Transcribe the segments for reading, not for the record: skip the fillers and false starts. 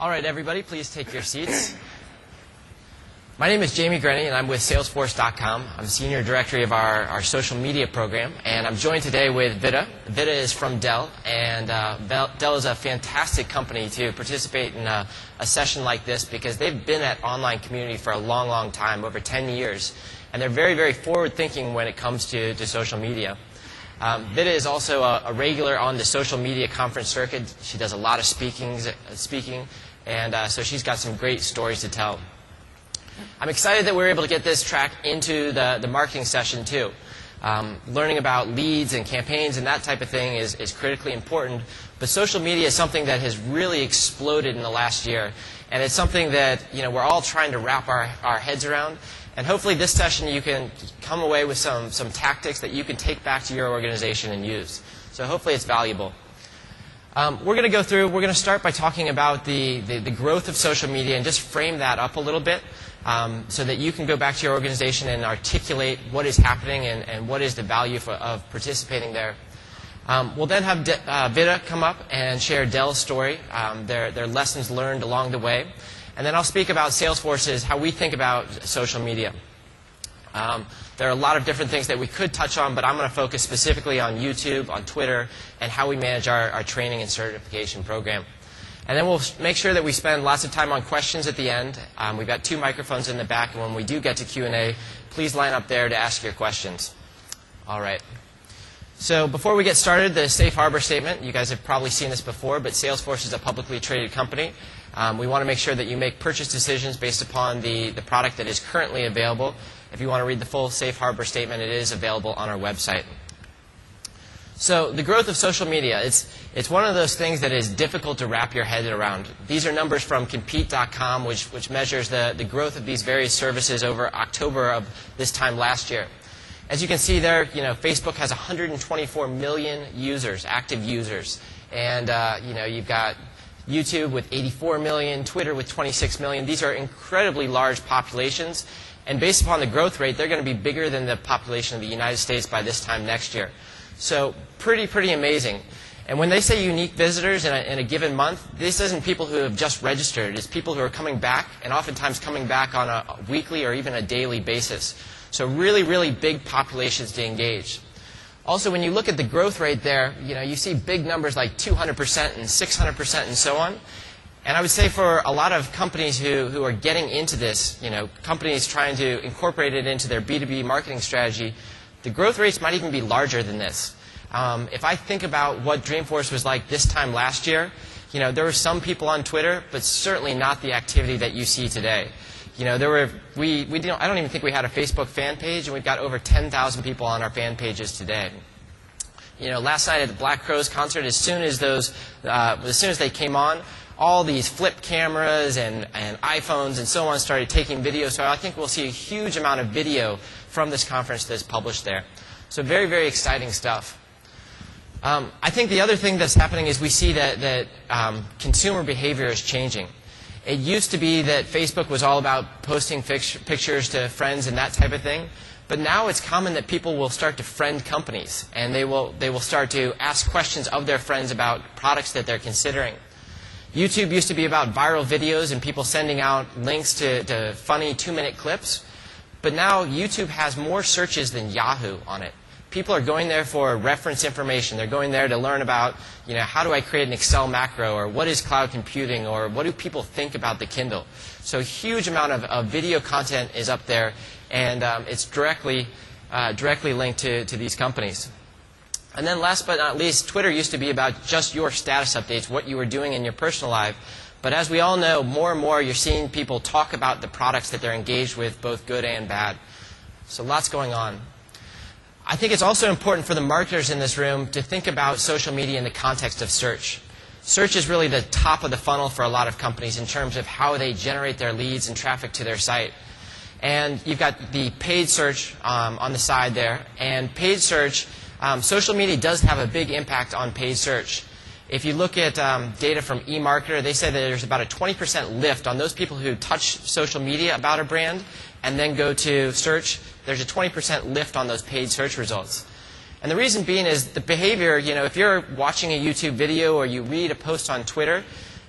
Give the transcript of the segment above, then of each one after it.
All right, everybody, please take your seats. My name is Jamie Grenny, and I'm with Salesforce.com. I'm Senior Director of our social media program, and I'm joined today with Vida. Vida is from Dell, and Dell is a fantastic company to participate in a session like this because they've been at online community for a long, long time, over 10 years, and they're very, very forward-thinking when it comes to social media. Vida is also a regular on the social media conference circuit. She does a lot of speaking, and so she's got some great stories to tell. I'm excited that we're able to get this track into the marketing session, too. Learning about leads and campaigns and that type of thing is critically important, but social media is something that has really exploded in the last year, and it's something that we're all trying to wrap our heads around. And hopefully this session you can come away with some tactics that you can take back to your organization and use. So hopefully it's valuable. We're going to start by talking about the growth of social media and just frame that up a little bit so that you can go back to your organization and articulate what is happening and what is the value of participating there. We'll then have Vida come up and share Dell's story, their lessons learned along the way. And then I'll speak about Salesforce's, how we think about social media. There are a lot of different things that we could touch on, but I'm going to focus specifically on YouTube, on Twitter, and how we manage our training and certification program. And then we'll make sure that we spend lots of time on questions at the end. We've got 2 microphones in the back, and when we do get to Q&A, please line up there to ask your questions. All right. So before we get started, the safe harbor statement. You guys have probably seen this before, but Salesforce is a publicly traded company. We want to make sure that you make purchase decisions based upon the product that is currently available. If you want to read the full safe harbor statement, it is available on our website. So the growth of social media, it's one of those things that is difficult to wrap your head around. These are numbers from Compete.com, which measures the growth of these various services over October of this time last year. As you can see there, Facebook has 124 million users, active users. And you've got YouTube with 84 million, Twitter with 26 million. These are incredibly large populations. And based upon the growth rate, they're going to be bigger than the population of the United States by this time next year. So pretty amazing. And when they say unique visitors in a given month, this isn't people who have just registered. It's people who are coming back, and oftentimes coming back on a weekly or even a daily basis. So really big populations to engage. Also, when you look at the growth rate there, you see big numbers like 200% and 600% and so on. And I would say for a lot of companies who are getting into this, companies trying to incorporate it into their B2B marketing strategy, the growth rates might even be larger than this. If I think about what Dreamforce was like this time last year, there were some people on Twitter, but certainly not the activity that you see today. I don't even think we had a Facebook fan page, and we've got over 10,000 people on our fan pages today. Last night at the Black Crowes concert, as soon as they came on, all these flip cameras and iPhones and so on started taking video. So I think we'll see a huge amount of video from this conference that's published there. So very exciting stuff. I think the other thing that's happening is we see that consumer behavior is changing. It used to be that Facebook was all about posting pictures to friends and that type of thing. But now it's common that people will start to friend companies, and they will start to ask questions of their friends about products that they're considering. YouTube used to be about viral videos and people sending out links to funny 2-minute clips. But now YouTube has more searches than Yahoo on it. People are going there for reference information. They're going there to learn about, how do I create an Excel macro, or what is cloud computing, or what do people think about the Kindle. So a huge amount of video content is up there, and it's directly linked to these companies. And then last but not least, Twitter used to be about just your status updates, what you were doing in your personal life. But as we all know, more and more you're seeing people talk about the products that they're engaged with, both good and bad. So lots going on. I think it's also important for the marketers in this room to think about social media in the context of search. Search is really the top of the funnel for a lot of companies in terms of how they generate their leads and traffic to their site. And you've got the paid search on the side there. And paid search, social media does have a big impact on paid search. If you look at data from eMarketer, they say that there's about a 20% lift on those people who touch social media about a brand and then go to search. There's a 20% lift on those paid search results. And the reason being is the behavior, if you're watching a YouTube video or you read a post on Twitter,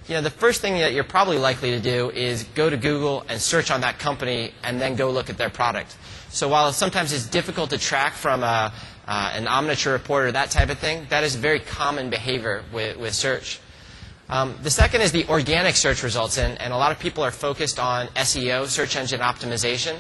the first thing that you're probably likely to do is go to Google and search on that company and then go look at their product. So while sometimes it's difficult to track from an Omniture report or that type of thing, that is very common behavior with search. The second is the organic search results, and a lot of people are focused on SEO, search engine optimization,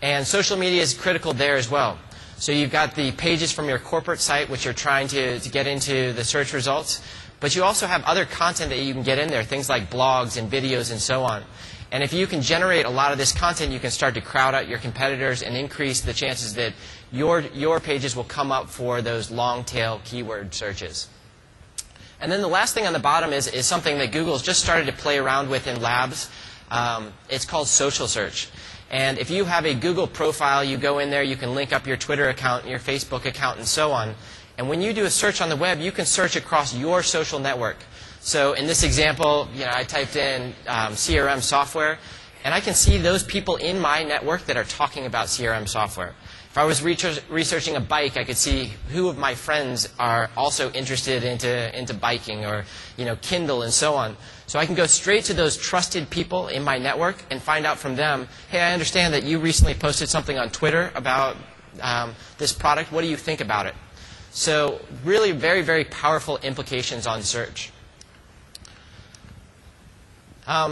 and social media is critical there as well. So you've got the pages from your corporate site, which you're trying to get into the search results, but you also have other content that you can get in there, things like blogs and videos and so on. And if you can generate a lot of this content, you can start to crowd out your competitors and increase the chances that your pages will come up for those long-tail keyword searches. And then the last thing on the bottom is something that Google's just started to play around with in labs. It's called social search. And if you have a Google profile, you go in there, you can link up your Twitter account, your Facebook account, and so on. And when you do a search on the web, you can search across your social network. So in this example, I typed in CRM software, and I can see those people in my network that are talking about CRM software. If I was researching a bike, I could see who of my friends are also interested into biking or Kindle and so on. So I can go straight to those trusted people in my network and find out from them, hey, I understand that you recently posted something on Twitter about this product. What do you think about it? So really very, very powerful implications on search.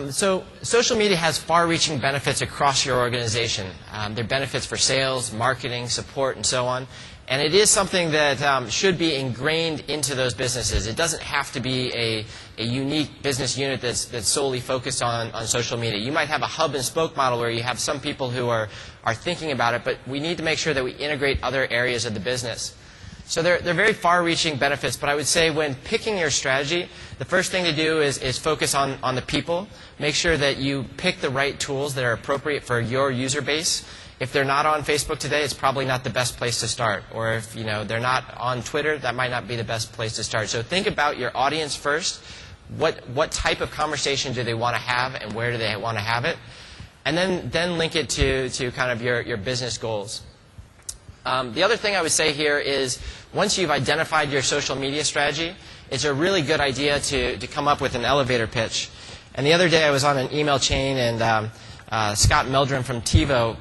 So social media has far-reaching benefits across your organization. There are benefits for sales, marketing, support, and so on. And it is something that should be ingrained into those businesses. It doesn't have to be a unique business unit that's solely focused on social media. You might have a hub-and-spoke model where you have some people who are thinking about it, but we need to make sure that we integrate other areas of the business. So they're very far-reaching benefits, but I would say when picking your strategy, the first thing to do is focus on the people. Make sure that you pick the right tools that are appropriate for your user base. If they're not on Facebook today, it's probably not the best place to start. Or if they're not on Twitter, that might not be the best place to start. So think about your audience first. What type of conversation do they want to have, and where do they want to have it? And then link it to kind of your business goals. The other thing I would say here is once you've identified your social media strategy, it's a really good idea to come up with an elevator pitch. And the other day I was on an email chain, and Scott Meldrum from TiVo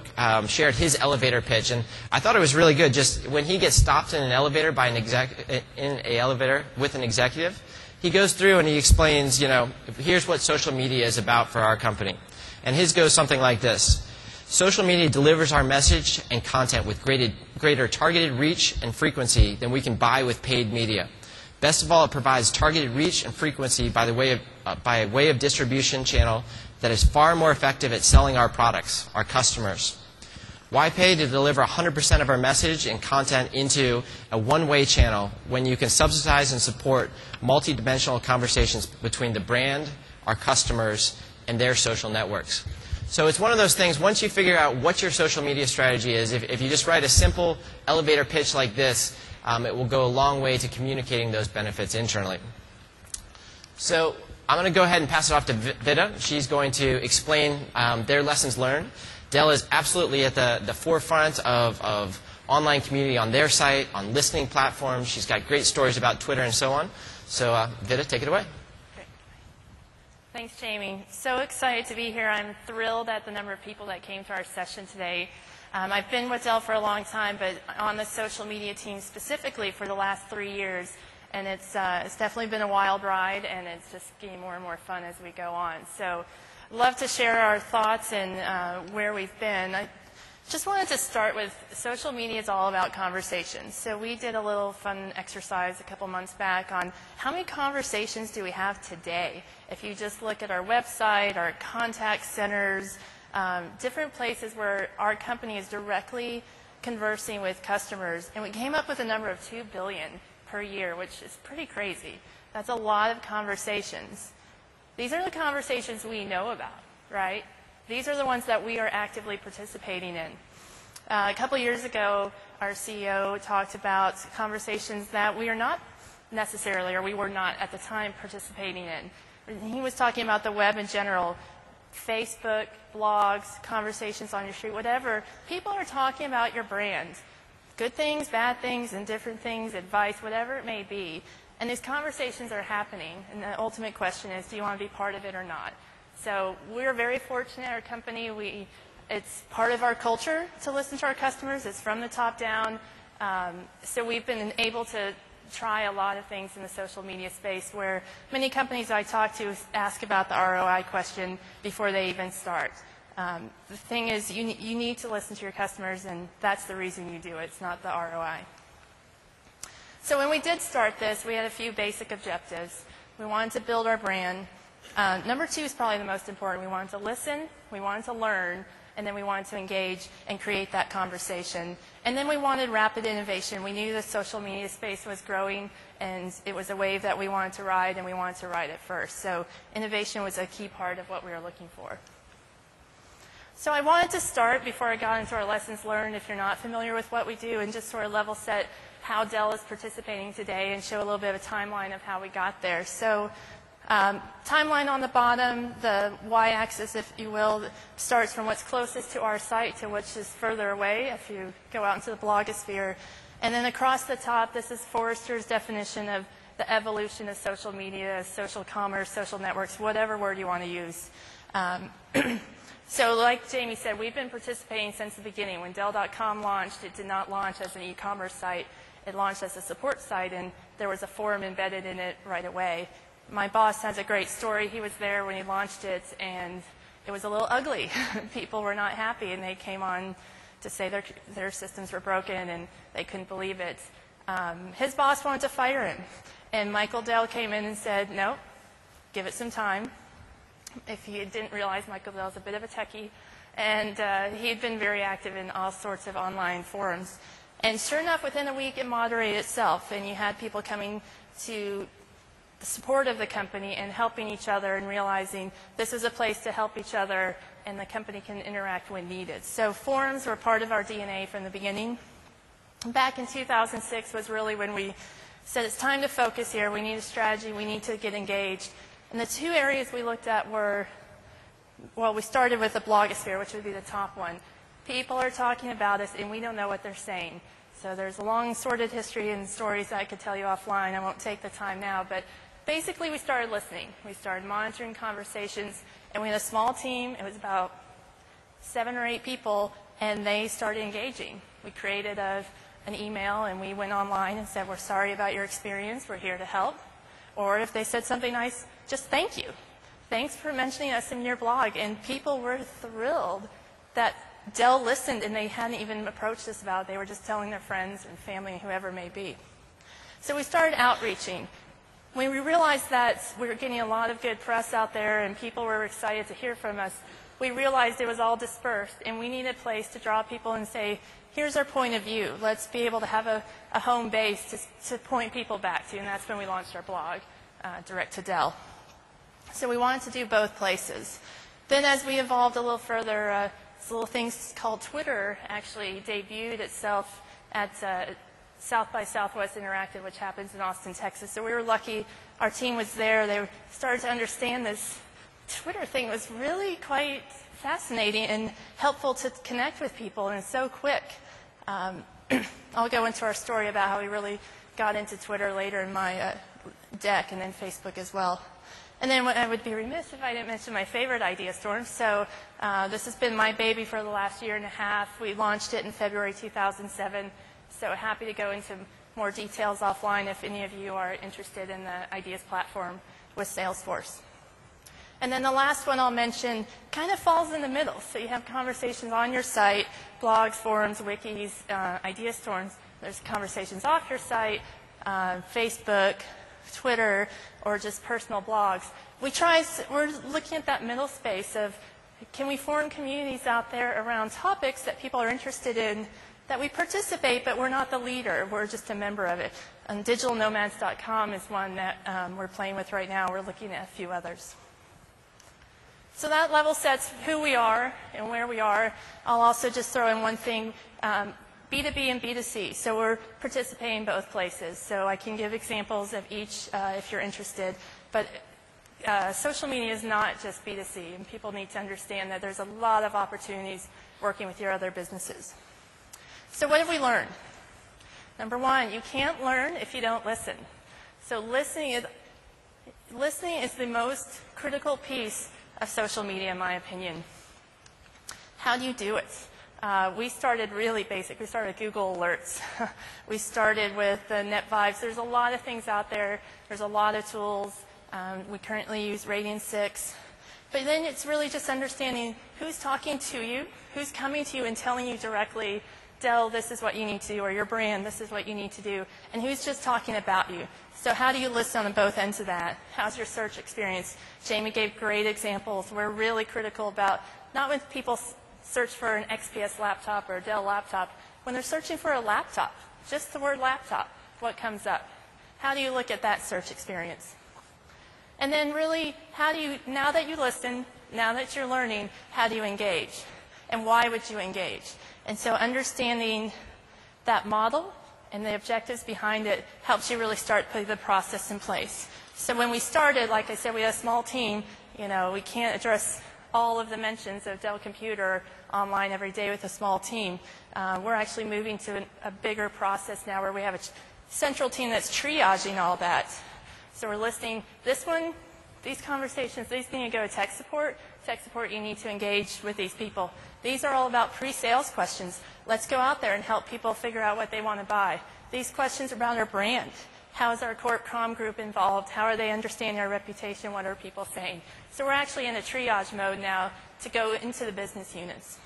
shared his elevator pitch. And I thought it was really good. Just when he gets stopped in an elevator by with an executive, he goes through and he explains, here's what social media is about for our company. And his goes something like this. Social media delivers our message and content with greater targeted reach and frequency than we can buy with paid media. Best of all, it provides targeted reach and frequency by way of distribution channel that is far more effective at selling our products, our customers. Why pay to deliver 100% of our message and content into a one-way channel when you can subsidize and support multidimensional conversations between the brand, our customers, and their social networks? So it's one of those things, once you figure out what your social media strategy is, if you just write a simple elevator pitch like this, it will go a long way to communicating those benefits internally. So I'm going to go ahead and pass it off to Vida. She's going to explain their lessons learned. Dell is absolutely at the forefront of online community on their site, on listening platforms. She's got great stories about Twitter and so on. So Vida, take it away. Thanks, Jamie. So excited to be here. I'm thrilled at the number of people that came to our session today. I've been with Dell for a long time, but on the social media team specifically for the last 3 years. And it's definitely been a wild ride, and it's just getting more and more fun as we go on. So love to share our thoughts and where we've been. I just wanted to start with social media is all about conversations. So we did a little fun exercise a couple months back on how many conversations do we have today. If you just look at our website, our contact centers, different places where our company is directly conversing with customers. And we came up with a number of 2 billion per year, which is pretty crazy. That's a lot of conversations. These are the conversations we know about, right? These are the ones that we are actively participating in. A couple years ago, our CEO talked about conversations that we are not necessarily, or we were not at the time, participating in. He was talking about the web in general, Facebook, blogs, conversations on your street, whatever. People are talking about your brand. Good things, bad things, indifferent things, advice, whatever it may be. And these conversations are happening, and the ultimate question is, do you want to be part of it or not? So we're very fortunate at our company. It's part of our culture to listen to our customers. It's from the top down. So we've been able to try a lot of things in the social media space where many companies I talk to ask about the ROI question before they even start. The thing is, you need to listen to your customers, and that's the reason you do it. It's not the ROI. So when we did start this, we had a few basic objectives. We wanted to build our brand. Number 2 is probably the most important. We wanted to listen, we wanted to learn, and then we wanted to engage and create that conversation. And then we wanted rapid innovation. We knew the social media space was growing, and it was a wave that we wanted to ride, and we wanted to ride it first. So innovation was a key part of what we were looking for. So I wanted to start, before I got into our lessons learned, if you're not familiar with what we do, and just sort of level set how Dell is participating today and show a little bit of a timeline of how we got there. So timeline on the bottom, the y-axis, if you will, starts from what's closest to our site to which is further away if you go out into the blogosphere. And then across the top, this is Forrester's definition of the evolution of social media, social commerce, social networks, whatever word you want to use. So like Jamie said, we've been participating since the beginning. When Dell.com launched, it did not launch as an e-commerce site. It launched as a support site, and there was a forum embedded in it right away. My boss has a great story. He was there when he launched it, and it was a little ugly. People were not happy, and they came on to say their systems were broken, and they couldn't believe it. His boss wanted to fire him, and Michael Dell came in and said, no, give it some time. If you didn't realize, Michael Dell is a bit of a techie, and he had been very active in all sorts of online forums. And sure enough, within a week, it moderated itself, and you had people coming to the support of the company and helping each other and realizing this is a place to help each other, and the company can interact when needed. So forums were part of our DNA from the beginning. Back in 2006 was really when we said it's time to focus here. We need a strategy. We need to get engaged. And the 2 areas we looked at were, well, we started with the blogosphere, which would be the top one. People are talking about us, and we don't know what they're saying. So there's a long, sordid history and stories that I could tell you offline. I won't take the time now. But basically, we started listening. We started monitoring conversations, and we had a small team. It was about 7 or 8 people, and they started engaging. We created an email, and we went online and said, we're sorry about your experience. We're here to help. Or if they said something nice, just thank you. Thanks for mentioning us in your blog. And people were thrilled that Dell listened, and they hadn't even approached us about it. They were just telling their friends and family and whoever it may be. So we started outreaching. When we realized that we were getting a lot of good press out there and people were excited to hear from us, we realized it was all dispersed, and we needed a place to draw people and say, here's our point of view. Let's be able to have a home base to point people back to, and that's when we launched our blog, Direct to Dell. So we wanted to do both places. Then as we evolved a little further, this little thing called Twitter actually debuted itself at South by Southwest Interactive, which happens in Austin, Texas. So we were lucky. Our team was there. They started to understand this Twitter thing was really quite fascinating and helpful to connect with people, and it's so quick. I'll go into our story about how we really got into Twitter later in my deck, and then Facebook as well. And then I would be remiss if I didn't mention my favorite idea storm. So this has been my baby for the last 1.5 years. We launched it in February 2007. So happy to go into more details offline if any of you are interested in the Ideas platform with Salesforce. And then the last one I'll mention kind of falls in the middle. So you have conversations on your site, blogs, forums, wikis, idea storms. There's conversations off your site, Facebook, Twitter, or just personal blogs. We're looking at that middle space of, can we form communities out there around topics that people are interested in, that we participate, but we're not the leader. We're just a member of it. And digitalnomads.com is one that we're playing with right now. We're looking at a few others. So that level sets who we are and where we are. I'll also just throw in one thing, B2B and B2C. So we're participating in both places. So I can give examples of each if you're interested. But social media is not just B2C, and people need to understand that there's a lot of opportunities working with your other businesses. So what have we learned? Number one, you can't learn if you don't listen. So listening is the most critical piece of social media, in my opinion. How do you do it? We started really basic. We started Google Alerts. We started with the NetVibes. There's a lot of things out there. There's a lot of tools. We currently use Radiant 6. But then it's really just understanding who's talking to you, who's coming to you and telling you directly, Dell, this is what you need to do, or your brand, this is what you need to do, and who's just talking about you. So how do you listen on both ends of that? How's your search experience? Jamie gave great examples. We're really critical about not when people search for an XPS laptop or a Dell laptop, when they're searching for a laptop, just the word laptop, what comes up? How do you look at that search experience? And then really, how do you, now that you listen, now that you're learning, how do you engage? And why would you engage? And so understanding that model and the objectives behind it helps you really start putting the process in place. So when we started, like I said, we had a small team. You know, we can't address all of the mentions of Dell Computer online every day with a small team. We're actually moving to a bigger process now where we have a central team that's triaging all that. So we're listing this one, these conversations, these need to go to tech support. Tech support, you need to engage with these people. These are all about pre-sales questions. Let's go out there and help people figure out what they want to buy. These questions are about our brand. How is our corp comm group involved? How are they understanding our reputation? What are people saying? So we're actually in a triage mode now to go into the business units.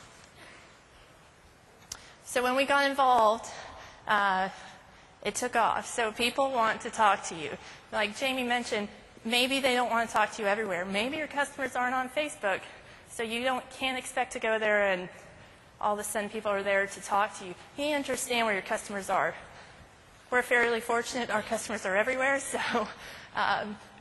So when we got involved, it took off. So people want to talk to you. Like Jamie mentioned, maybe they don't want to talk to you everywhere. Maybe your customers aren't on Facebook, so you can't expect to go there and all of a sudden people are there to talk to you. You need to understand where your customers are. We're fairly fortunate. Our customers are everywhere, so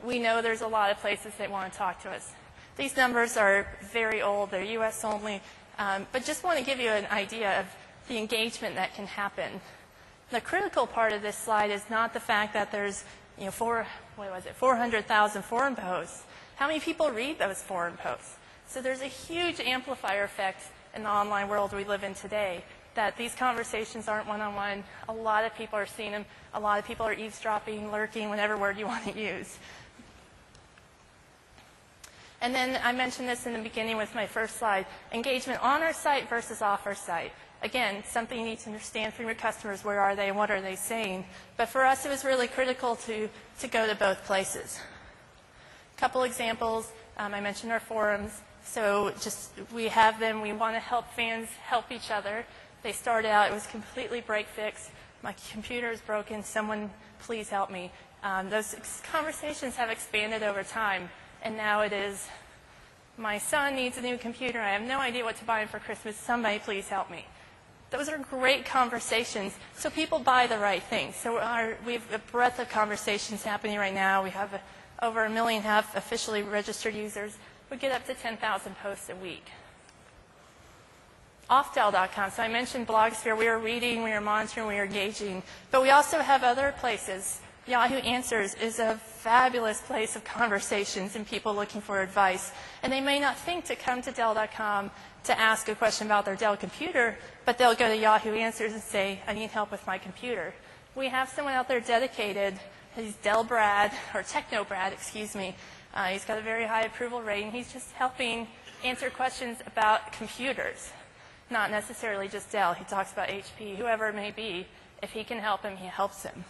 we know there's a lot of places they want to talk to us. These numbers are very old. They're U.S. only, but just want to give you an idea of the engagement that can happen. The critical part of this slide is not the fact that there's 400,000 forum posts. How many people read those forum posts? So there's a huge amplifier effect in the online world we live in today, that these conversations aren't one-on-one. A lot of people are seeing them. A lot of people are eavesdropping, lurking, whatever word you want to use. And then I mentioned this in the beginning with my first slide, engagement on our site versus off our site. Again, something you need to understand from your customers, where are they and what are they saying. But for us, it was really critical to go to both places. A couple examples, I mentioned our forums. So just we have them, we want to help fans help each other. They started out, it was completely break fix. My computer is broken, someone please help me. Those conversations have expanded over time, and now it is, my son needs a new computer, I have no idea what to buy him for Christmas, somebody please help me. Those are great conversations, so people buy the right things. So we have a breadth of conversations happening right now. We have over 1.5 million officially registered users. We get up to 10,000 posts a week. Offdell.com. So I mentioned Blogosphere. We are reading, we are monitoring, we are engaging. But we also have other places. Yahoo Answers is a fabulous place of conversations and people looking for advice. And they may not think to come to Dell.com to ask a question about their Dell computer, but they'll go to Yahoo Answers and say, I need help with my computer. We have someone out there dedicated. He's Dell Brad, or Techno Brad, excuse me. He's got a very high approval rating. He's just helping answer questions about computers, not necessarily just Dell. He talks about HP, whoever it may be. If he can help him, he helps him.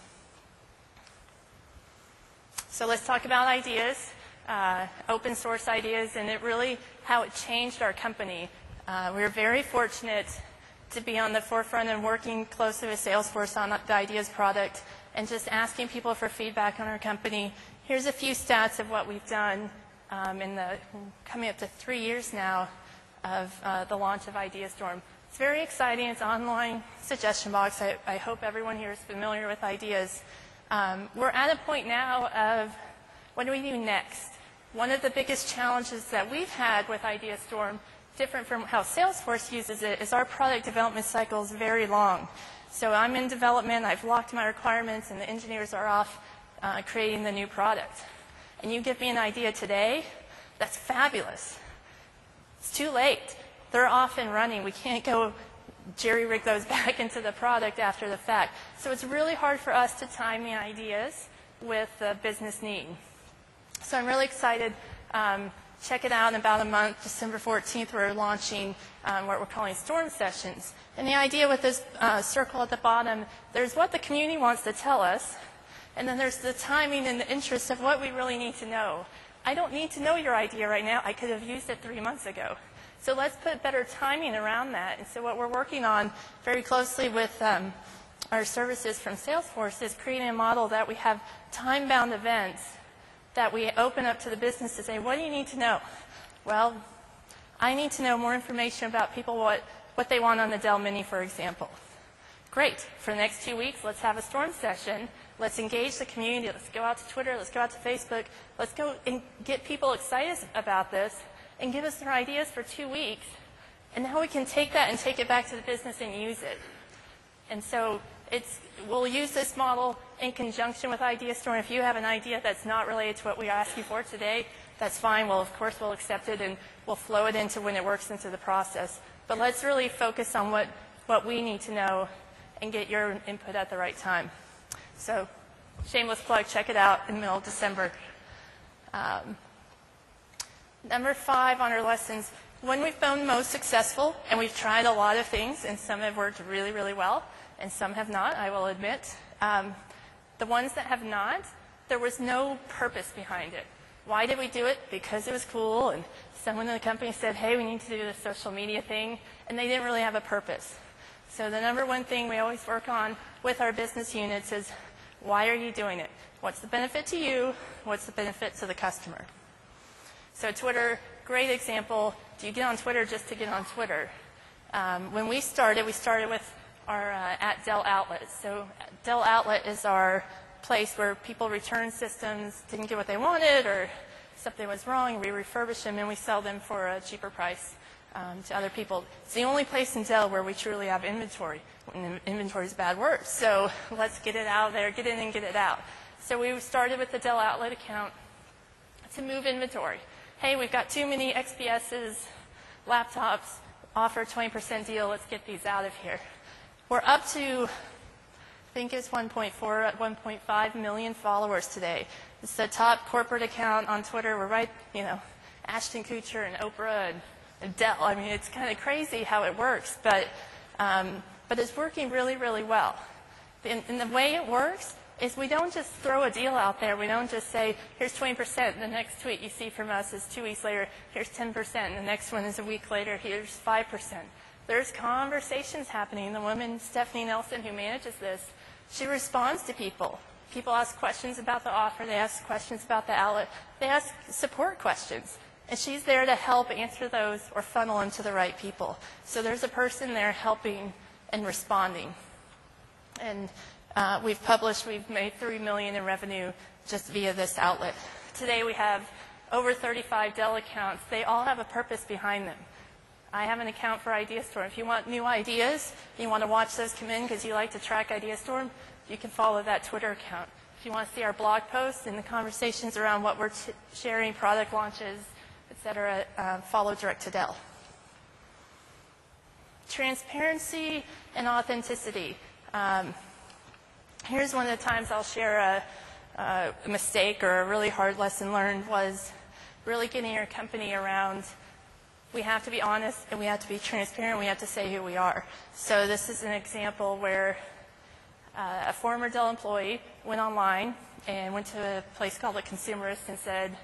So let's talk about ideas, open source ideas, and how it changed our company. We're very fortunate to be on the forefront and working closely with Salesforce on the ideas product and just asking people for feedback on our company. Here's a few stats of what we've done coming up to 3 years now of the launch of IdeaStorm. It's very exciting. It's an online suggestion box. I hope everyone here is familiar with ideas. We're at a point now of what do we do next? One of the biggest challenges that we've had with IdeaStorm, different from how Salesforce uses it, is our product development cycle is very long. So I'm in development, I've locked my requirements, and the engineers are off creating the new product. And you give me an idea today, that's fabulous. It's too late. They're off and running. We can't go jerry-rig those back into the product after the fact. So it's really hard for us to time the ideas with the business need. So I'm really excited. Check it out in about a month, December 14th, we're launching what we're calling storm sessions. And the idea with this circle at the bottom, there's what the community wants to tell us, and then there's the timing and the interest of what we really need to know. I don't need to know your idea right now. I could have used it 3 months ago. So let's put better timing around that. And so what we're working on very closely with our services from Salesforce is creating a model that we have time-bound events that we open up to the business to say, what do you need to know? Well, I need to know more information about people, what they want on the Dell Mini, for example. Great. For the next 2 weeks, let's have a storm session. Let's engage the community. Let's go out to Twitter. Let's go out to Facebook. Let's go and get people excited about this and give us their ideas for 2 weeks. And now we can take that and take it back to the business and use it. And so we'll use this model in conjunction with Idea Store. If you have an idea that's not related to what we asked you for today, that's fine. Well, of course, we'll accept it and we'll flow it into when it works into the process. But let's really focus on what we need to know and get your input at the right time. So, shameless plug, check it out in the middle of December. Number 5 on our lessons, when we've been most successful, and we've tried a lot of things, and some have worked really, really well, and some have not, I will admit. The ones that have not, there was no purpose behind it. Why did we do it? Because it was cool, and someone in the company said, hey, we need to do this social media thing, and they didn't really have a purpose. So the number one thing we always work on with our business units is, why are you doing it? What's the benefit to you? What's the benefit to the customer? So Twitter, great example. Do you get on Twitter just to get on Twitter? When we started with our at Dell Outlet. So Dell Outlet is our place where people return systems, didn't get what they wanted, or something was wrong. We refurbish them and we sell them for a cheaper price to other people. It's the only place in Dell where we truly have inventory. And inventory is a bad word. So let's get it out there, get in and get it out. So we started with the Dell Outlet account to move inventory. Hey, we've got too many XPSs, laptops, offer a 20% deal, let's get these out of here. We're up to, I think it's 1.5 million followers today. It's the top corporate account on Twitter. We're right, Ashton Kutcher and Oprah and Dell. I mean, it's kind of crazy how it works, but it's working really, really well. And the way it works is we don't just throw a deal out there. We don't just say, here's 20%. The next tweet you see from us is 2 weeks later, here's 10%. The next one is a week later, here's 5%. There's conversations happening. The woman, Stephanie Nelson, who manages this, she responds to people. People ask questions about the offer. They ask questions about the outlet. They ask support questions. And she's there to help answer those or funnel them to the right people. So there's a person there helping and responding. And we've made $3 million in revenue just via this outlet. Today we have over 35 Dell accounts. They all have a purpose behind them. I have an account for Idea Storm. If you want new ideas, you want to watch those come in because you like to track Idea Storm, you can follow that Twitter account. If you want to see our blog posts and the conversations around what we're sharing, product launches, et cetera, follow Direct to Dell. Transparency and authenticity. Here's one of the times I'll share a mistake or a really hard lesson learned was really getting your company around. We have to be honest and we have to be transparent. We have to say who we are. So this is an example where a former Dell employee went online and went to a place called The Consumerist and said,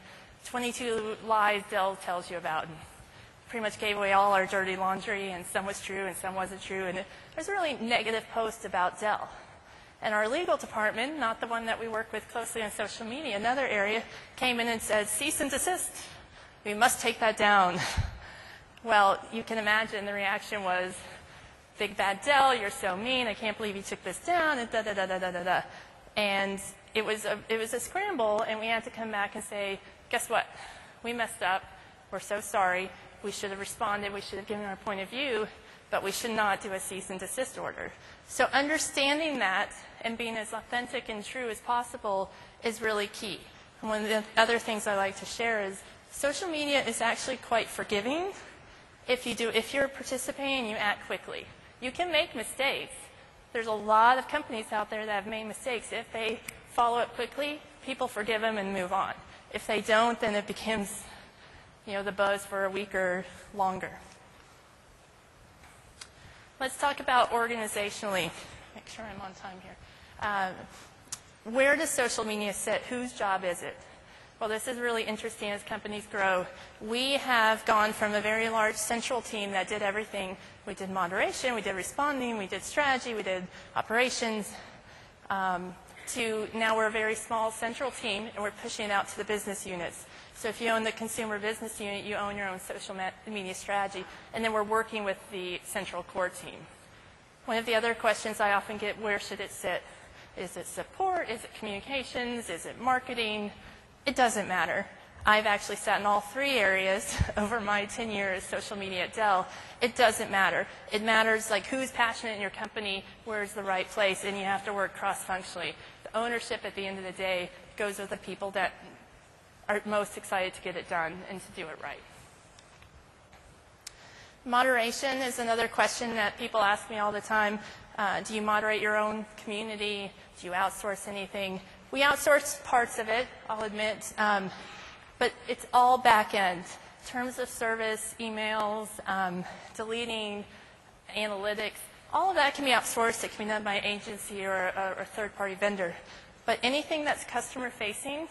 22 lies Dell tells you about. And pretty much gave away all our dirty laundry, and some was true and some wasn't true. And there's a really negative post about Dell. And our legal department, not the one that we work with closely on social media, another area, came in and said, cease and desist. We must take that down. Well, you can imagine the reaction was, big bad Dell, you're so mean, I can't believe you took this down, and da-da-da-da-da-da. And it was a scramble, and we had to come back and say, guess what? We messed up. We're so sorry. We should have responded. We should have given our point of view, but we should not do a cease and desist order. So understanding that and being as authentic and true as possible is really key. And one of the other things I like to share is social media is actually quite forgiving if you're participating and you act quickly. You can make mistakes. There's a lot of companies out there that have made mistakes. If they follow up quickly, people forgive them and move on. If they don't, then it becomes, the buzz for a week or longer. Let's talk about organizationally. Make sure I'm on time here. Where does social media sit? Whose job is it? Well, this is really interesting as companies grow. We have gone from a very large central team that did everything. We did moderation, we did responding, we did strategy, we did operations, to now we're a very small central team, and we're pushing it out to the business units. So if you own the consumer business unit, you own your own social media strategy, and then we're working with the central core team. One of the other questions I often get, where should it sit? Is it support? Is it communications? Is it marketing? It doesn't matter. I've actually sat in all three areas over my 10 years social media at Dell. It doesn't matter. It matters like who's passionate in your company, where's the right place, and you have to work cross-functionally. The ownership at the end of the day goes with the people that are most excited to get it done and to do it right. Moderation is another question that people ask me all the time. Do you moderate your own community? Do you outsource anything? We outsource parts of it, I'll admit, but it's all back end. Terms of service, emails, deleting, analytics, all of that can be outsourced. It can be done by an agency or a third-party vendor. But anything that's customer-facing,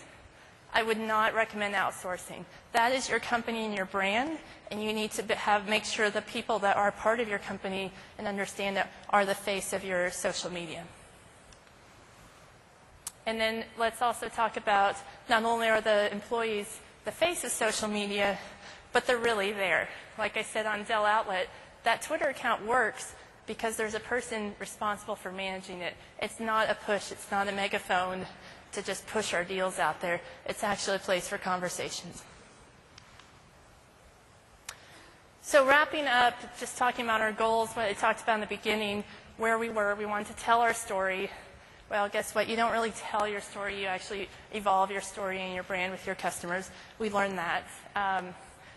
I would not recommend outsourcing. That is your company and your brand, and you need to make sure the people that are part of your company and understand that are the face of your social media. And then let's also talk about not only are the employees the face of social media, but they're really there. Like I said on Dell Outlet, that Twitter account works because there's a person responsible for managing it. It's not a push. It's not a megaphone to just push our deals out there. It's actually a place for conversations. So wrapping up, just talking about our goals, what I talked about in the beginning, where we were, we wanted to tell our story. Well, guess what? You don't really tell your story. You actually evolve your story and your brand with your customers. We learned that.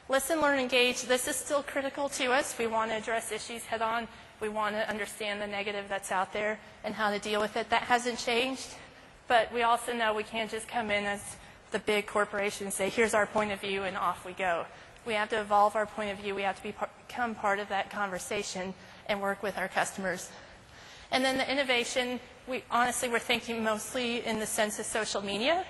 Listen, learn, engage. This is still critical to us. We want to address issues head on. We want to understand the negative that's out there and how to deal with it. That hasn't changed. But we also know we can't just come in as the big corporation and say, here's our point of view, and off we go. We have to evolve our point of view. We have to become part of that conversation and work with our customers. And then the innovation, honestly, we're thinking mostly in the sense of social media,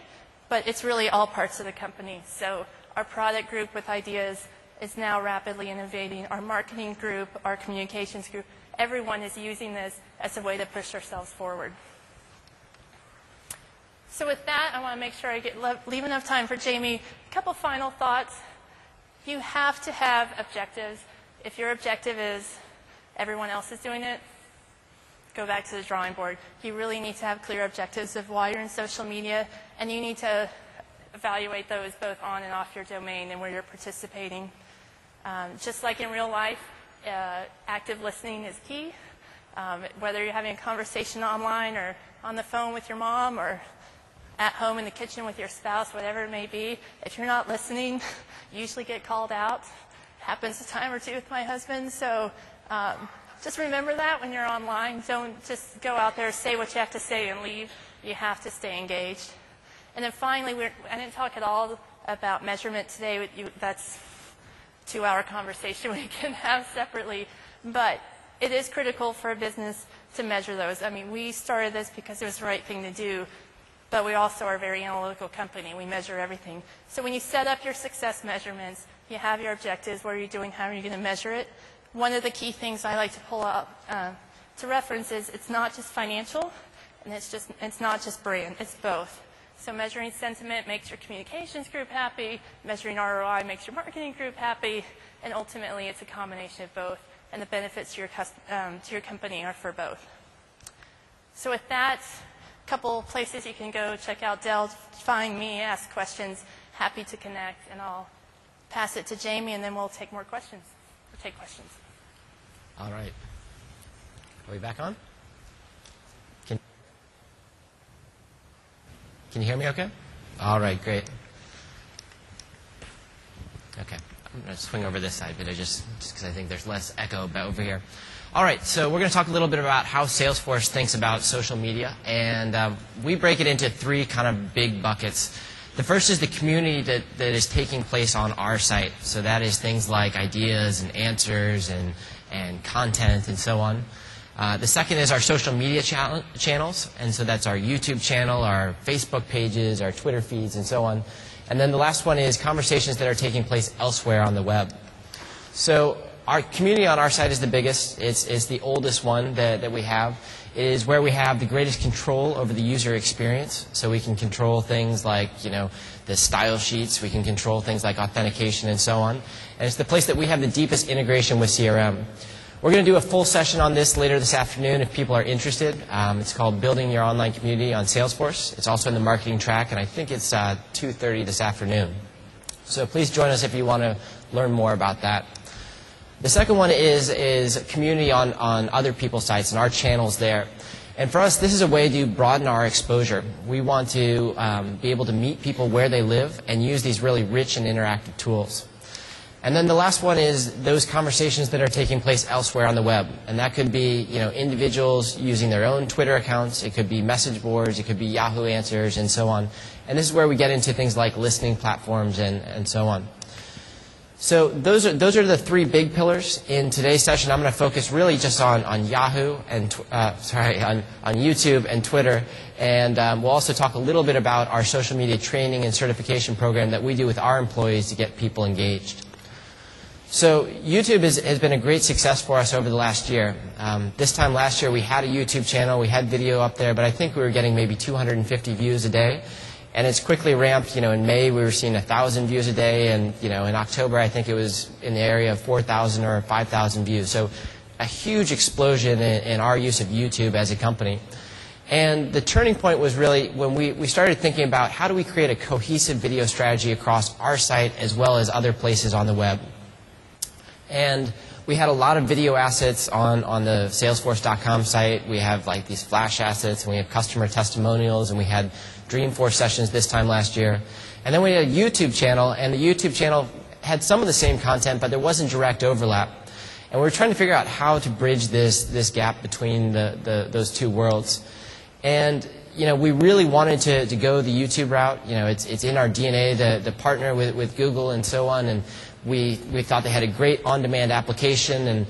but it's really all parts of the company. So our product group with ideas is now rapidly innovating. Our marketing group, our communications group, everyone is using this as a way to push ourselves forward. So with that, I want to make sure I leave enough time for Jamie. A couple final thoughts. You have to have objectives. If your objective is everyone else is doing it, go back to the drawing board. You really need to have clear objectives of why you're in social media, and you need to evaluate those both on and off your domain and where you're participating. Just like in real life, active listening is key. Whether you're having a conversation online or on the phone with your mom or at home in the kitchen with your spouse, whatever it may be, if you're not listening, you usually get called out. Happens a time or two with my husband. So just remember that when you're online. Don't just go out there, say what you have to say, and leave. You have to stay engaged. And then finally, I didn't talk at all about measurement today. That's a 2-hour conversation we can have separately. But it is critical for a business to measure those. I mean, we started this because it was the right thing to do. But we also are a very analytical company. We measure everything. So when you set up your success measurements, you have your objectives, what are you doing, how are you going to measure it? One of the key things I like to pull out to reference is it's not just financial, and it's not just brand, it's both. So measuring sentiment makes your communications group happy, measuring ROI makes your marketing group happy, and ultimately it's a combination of both, and the benefits to your company are for both. So with that, couple places you can go check out Dell, find me, ask questions. Happy to connect, and I'll pass it to Jamie, and then we'll take more questions. We'll take questions. All right. Are we back on? Can you hear me okay? All right, great. Okay. I'm going to swing over this side, but just because I think there's less echo over here. All right, so we're going to talk a little bit about how Salesforce thinks about social media, and we break it into three kind of big buckets. The first is the community that is taking place on our site. So that is things like ideas and answers and content and so on. The second is our social media channels, and so that's our YouTube channel, our Facebook pages, our Twitter feeds, and so on. And then the last one is conversations that are taking place elsewhere on the web. So our community on our site is the biggest. It's the oldest one that we have. It is where we have the greatest control over the user experience. So we can control things like, the style sheets. We can control things like authentication and so on. And it's the place that we have the deepest integration with CRM. We're going to do a full session on this later this afternoon if people are interested. It's called Building Your Online Community on Salesforce. It's also in the marketing track, and I think it's 2:30 this afternoon. So please join us if you want to learn more about that. The second one is community on other people's sites and our channels there. And for us, this is a way to broaden our exposure. We want to be able to meet people where they live and use these really rich and interactive tools. And then the last one is those conversations that are taking place elsewhere on the web. And that could be individuals using their own Twitter accounts. It could be message boards. It could be Yahoo Answers and so on. And this is where we get into things like listening platforms and so on. So those are the three big pillars. In today's session, I'm going to focus really just on Yahoo and on YouTube and Twitter, and we'll also talk a little bit about our social media training and certification program that we do with our employees to get people engaged. So YouTube has been a great success for us over the last year. This time last year, we had a YouTube channel, we had video up there, but I think we were getting maybe 250 views a day. And it's quickly ramped. In May, we were seeing 1,000 views a day, and in October, I think it was in the area of 4,000 or 5,000 views. So a huge explosion in our use of YouTube as a company. And the turning point was really when we started thinking about how do we create a cohesive video strategy across our site as well as other places on the web. And we had a lot of video assets on the Salesforce.com site. We have like these flash assets, and we have customer testimonials, and we had Dreamforce sessions this time last year. And then we had a YouTube channel, and the YouTube channel had some of the same content, but there wasn't direct overlap. And we were trying to figure out how to bridge this gap between those two worlds. And we really wanted to go the YouTube route. It's in our DNA to partner with Google and so on. And we thought they had a great on-demand application, and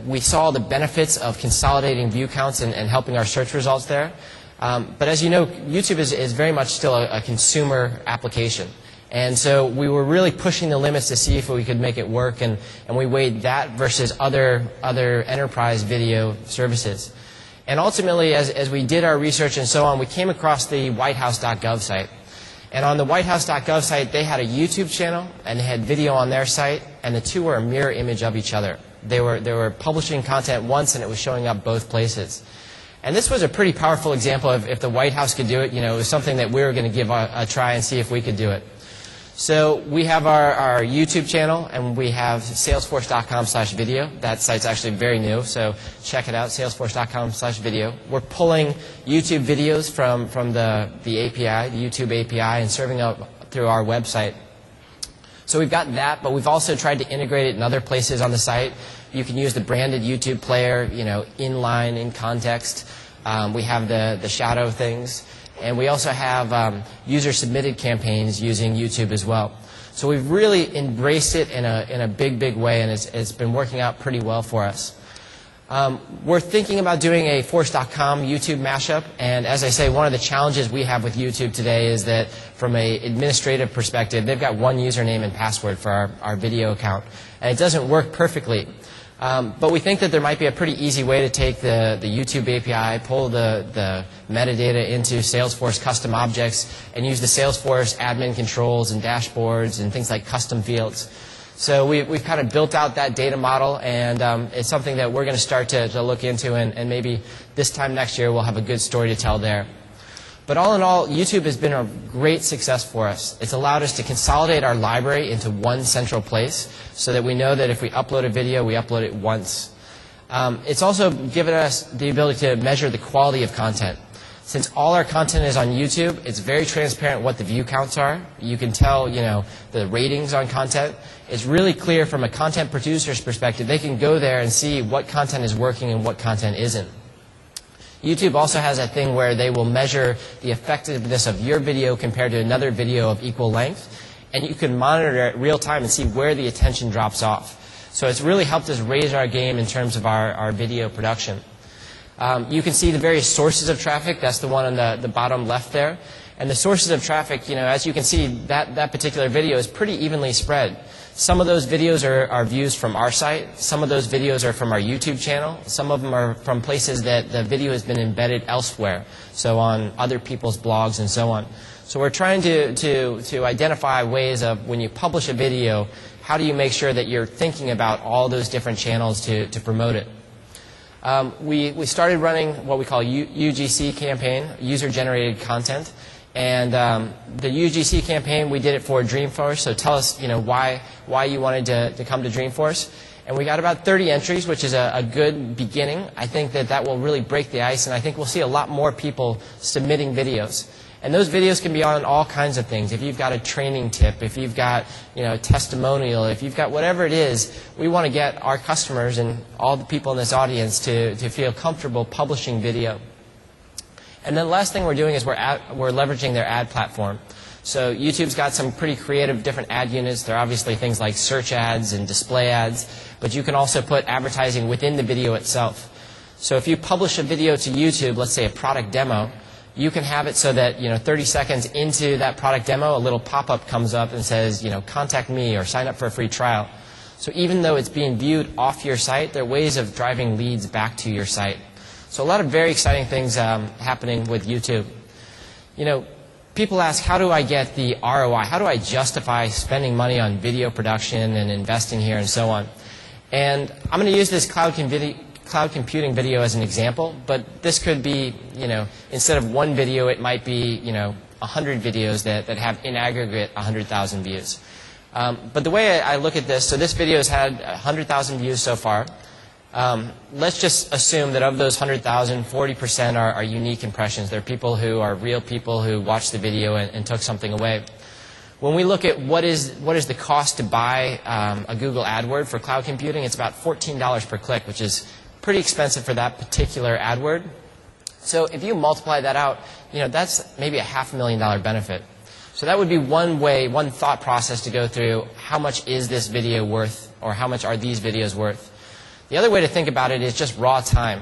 we saw the benefits of consolidating view counts and helping our search results there. But as you know, YouTube is very much still a consumer application. And so we were really pushing the limits to see if we could make it work, and we weighed that versus other enterprise video services. And ultimately, as we did our research and so on, we came across the whitehouse.gov site. And on the whitehouse.gov site, they had a YouTube channel, and they had video on their site, and the two were a mirror image of each other. They were publishing content once, and it was showing up both places. And this was a pretty powerful example of if the White House could do it, it was something that we were going to give a try and see if we could do it. So we have our YouTube channel, and we have salesforce.com/video. That site's actually very new, so check it out, salesforce.com/video. We're pulling YouTube videos from the API, the YouTube API, and serving up through our website. So we've got that, but we've also tried to integrate it in other places on the site. You can use the branded YouTube player, inline, in context. We have the shadow things. And we also have user-submitted campaigns using YouTube as well. So we've really embraced it in a big way, and it's been working out pretty well for us. We're thinking about doing a Force.com YouTube mashup, and as I say, one of the challenges we have with YouTube today is that from an administrative perspective, they've got one username and password for our video account, and it doesn't work perfectly. But we think that there might be a pretty easy way to take the YouTube API, pull the metadata into Salesforce custom objects, and use the Salesforce admin controls and dashboards and things like custom fields. So we've kind of built out that data model, and it's something that we're going to start to look into, and maybe this time next year we'll have a good story to tell there. But all in all, YouTube has been a great success for us. It's allowed us to consolidate our library into one central place so that we know that if we upload a video, we upload it once. It's also given us the ability to measure the quality of content. Since all our content is on YouTube, it's very transparent what the view counts are. You can tell, the ratings on content. It's really clear from a content producer's perspective. They can go there and see what content is working and what content isn't. YouTube also has a thing where they will measure the effectiveness of your video compared to another video of equal length, and you can monitor it real time and see where the attention drops off. So it's really helped us raise our game in terms of our video production. You can see the various sources of traffic. That's the one on the bottom left there. And the sources of traffic, as you can see, that particular video is pretty evenly spread. Some of those videos are views from our site. Some of those videos are from our YouTube channel. Some of them are from places that the video has been embedded elsewhere, so on other people's blogs and so on. So we're trying to identify ways of when you publish a video, how do you make sure that you're thinking about all those different channels to promote it. We started running what we call UGC campaign, user-generated content. And the UGC campaign, we did it for Dreamforce. So tell us, why you wanted to come to Dreamforce. And we got about 30 entries, which is a good beginning. I think that will really break the ice, and I think we'll see a lot more people submitting videos. And those videos can be on all kinds of things. If you've got a training tip, if you've got a testimonial, if you've got whatever it is, we want to get our customers and all the people in this audience to feel comfortable publishing video. And then the last thing we're doing is we're leveraging their ad platform. So YouTube's got some pretty creative different ad units. There are obviously things like search ads and display ads, but you can also put advertising within the video itself. So if you publish a video to YouTube, let's say a product demo, you can have it so that 30 seconds into that product demo, a little pop-up comes up and says, contact me or sign up for a free trial. So even though it's being viewed off your site, there are ways of driving leads back to your site. So a lot of very exciting things happening with YouTube. People ask, how do I get the ROI? How do I justify spending money on video production and investing here and so on? And I'm going to use this cloud computing video as an example, but this could be, instead of one video, it might be, 100 videos that have in aggregate 100,000 views. But the way I look at this, so this video has had 100,000 views so far. Let's just assume that of those 100,000, 40% are unique impressions. They're people who are real people who watched the video and took something away. When we look at what is the cost to buy a Google AdWord for cloud computing, it's about $14 per click, which is pretty expensive for that particular AdWord. So if you multiply that out, that's maybe a $500,000 benefit. So that would be one way, one thought process to go through. How much is this video worth, or how much are these videos worth? The other way to think about it is just raw time.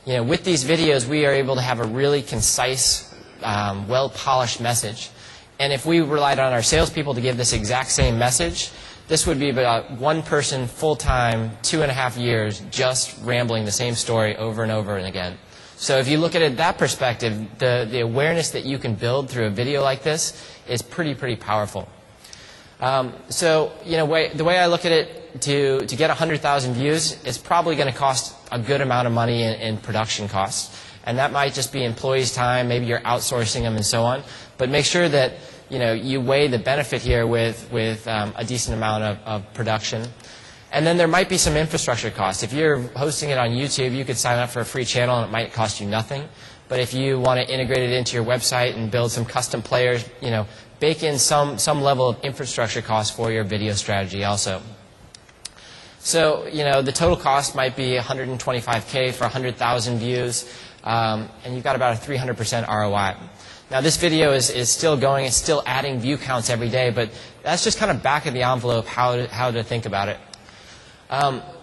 With these videos, we are able to have a really concise, well-polished message. And if we relied on our salespeople to give this exact same message, this would be about one person full-time, 2.5 years, just rambling the same story over and over and again. So if you look at it that perspective, the awareness that you can build through a video like this is pretty powerful. So the way I look at it, to get 100,000 views, it's probably going to cost a good amount of money in production costs. And that might just be employees' time, maybe you're outsourcing them and so on. But make sure that you weigh the benefit here with a decent amount of production. And then there might be some infrastructure costs. If you're hosting it on YouTube, you could sign up for a free channel and it might cost you nothing. But if you want to integrate it into your website and build some custom players, bake in some level of infrastructure costs for your video strategy also. So, the total cost might be $125K for 100,000 views, and you've got about a 300% ROI. Now, this video is still going. It's still adding view counts every day, but that's just kind of back of the envelope how to think about it.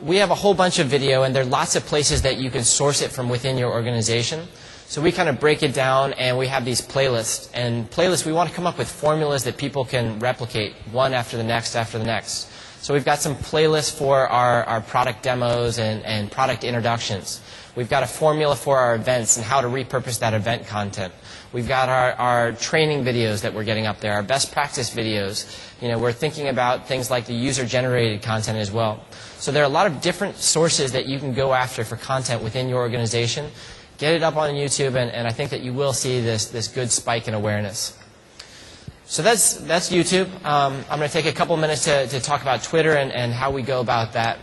We have a whole bunch of video, and there are lots of places that you can source it from within your organization. So we kind of break it down, and we have these playlists. And playlists, we want to come up with formulas that people can replicate one after the next after the next. So we've got some playlists for our product demos and product introductions. We've got a formula for our events and how to repurpose that event content. We've got our training videos that we're getting up there, our best practice videos. We're thinking about things like the user-generated content as well. So there are a lot of different sources that you can go after for content within your organization. Get it up on YouTube, and I think that you will see this good spike in awareness. So that's YouTube. I'm going to take a couple minutes to talk about Twitter and how we go about that.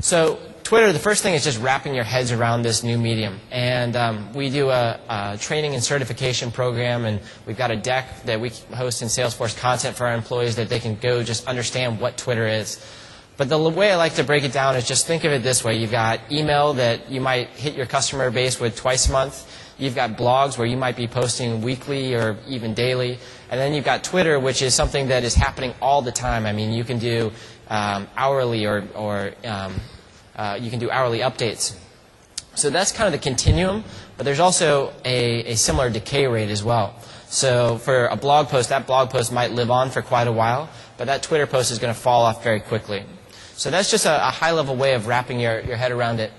So Twitter, the first thing is just wrapping your heads around this new medium. And we do a training and certification program, and we've got a deck that we host in Salesforce content for our employees that they can go just understand what Twitter is. But the way I like to break it down is just think of it this way. You've got email that you might hit your customer base with twice a month. You've got blogs where you might be posting weekly or even daily. And then you've got Twitter, which is something that is happening all the time. I mean, you can do hourly or you can do hourly updates. So that's kind of the continuum, but there's also a similar decay rate as well. So for a blog post, that blog post might live on for quite a while, but that Twitter post is going to fall off very quickly. So that's just a high-level way of wrapping your head around it.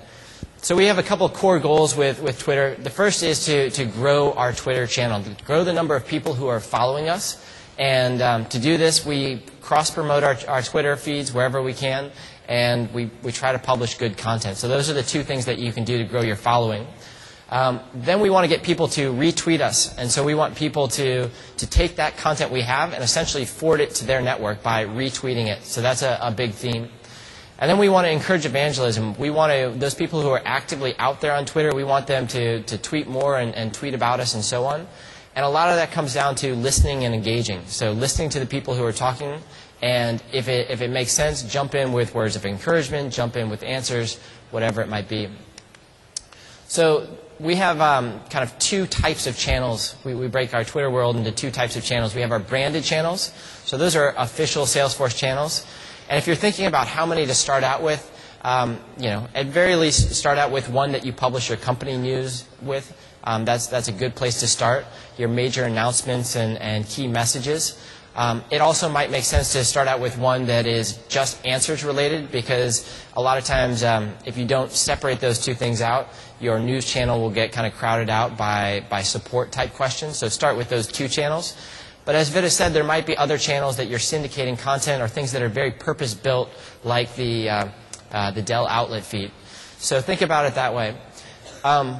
So we have a couple of core goals with Twitter. The first is to grow our Twitter channel, to grow the number of people who are following us. And to do this, we cross-promote our Twitter feeds wherever we can, and we try to publish good content. So those are the two things that you can do to grow your following. Then we want to get people to retweet us. And so we want people to take that content we have and essentially forward it to their network by retweeting it. So that's a big theme. And then we want to encourage evangelism. We want to, those people who are actively out there on Twitter, we want them to tweet more and tweet about us and so on. And a lot of that comes down to listening and engaging. So listening to the people who are talking, and if it makes sense, jump in with words of encouragement, jump in with answers, whatever it might be. So we have kind of two types of channels. We break our Twitter world into two types of channels. We have our branded channels. So those are official Salesforce channels. And if you're thinking about how many to start out with, at very least start out with one that you publish your company news with. That's a good place to start, your major announcements and key messages. It also might make sense to start out with one that is just answers related, because a lot of times if you don't separate those two things out, your news channel will get kind of crowded out by support type questions. So start with those two channels. But as Vida said, there might be other channels that you're syndicating content or things that are very purpose-built, like the Dell outlet feed. So think about it that way.